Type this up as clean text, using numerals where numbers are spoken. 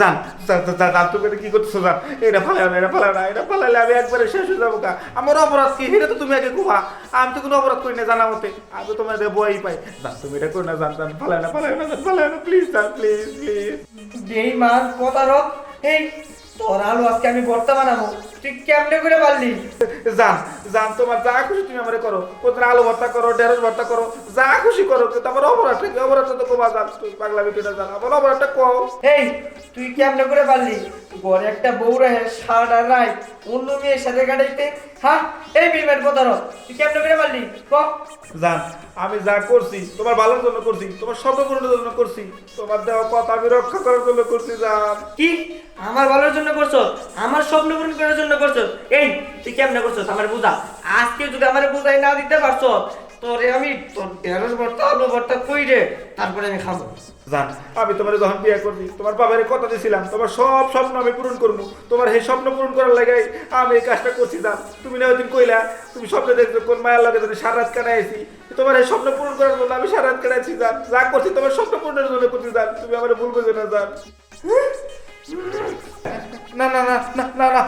জান জান তুমি এটা কি করতেছো জান? এটা ফালাও না, এটা ফালাও না, এটা ফালাইলে আমি একবারে শেষ হয়ে যাবো গা। আমার অপরাধ কি এটা তো তুমি আগে কুহা। আমি তো কোনো অপরাধ করি না জানা মতে, আমি তো তোমাদের বই পাই। জান তুমি এটা করো না জান, জান ফালাও না, ফালাও না, জান ফালাও না, প্লিজ জান, প্লিজ প্লিজ। বেঈমান প্রতারক, এই তোর আলু আজকে আমি ভর্তা বানাবো, তুই কেমনে করে পারলি? জান জান তোমার যা খুশি তুমি আমারে করো, কোথায় আলু ভর্তা করো, ঢেঁড়স ভর্তা করো, যা খুশি করো, কিন্তু আমার অপরাধটা কি? অপরাধটা তো কমা জান, তুই পাগলা বিটিটা জান, আমার অপরাধটা কম। এই তুই কেমনে করে পারলি ঘরে একটা বউ রাহে সারাটা রাত অন্য মেয়ের সাথে কাটাইতে? হ্যাঁ, এই বেঈমান প্রতারক, তুই কেমনে করে পারলি ক? জান আমি যা করছি তোমার ভালোর জন্য করছি, তোমার স্বপ্ন পূরণের জন্য করছি, তোমার দেওয়া কথা আমি রক্ষা করার জন্য করছি জান। কি আমার ভালোর জন্য করছো? আমার স্বপ্ন পূরণ করার জন্য করছো? এই তুই কেমনে করছো আমার বুঝা। আজকে যদি আমার বুঝাই না দিতে পারছো, তোরে আমি তোর ঢেঁড়স ভর্তা আলু ভর্তা কই রে তারপরে আমি খাবো। জান আমি তোমার যখন বিয়ে করছি তোমার বাবারে কথা দিয়েছিলাম তোমার সব স্বপ্ন আমি পূরণ করবো, তোমার এই স্বপ্ন পূরণ করার লাগাই আমি এই কাজটা করছি জান। তুমি না ওইদিন কইলা তুমি স্বপ্নে দেখছো কোন মায়ের লাগে যদি সারা রাত কাটাইছি, তোমার এই স্বপ্ন পূরণ করার জন্য আমি সারা রাত কাটাইছি জান। যা করছি তোমার স্বপ্ন পূরণের জন্য করছি জান, তুমি আমার ভুল বোঝো না জান। না না না না না না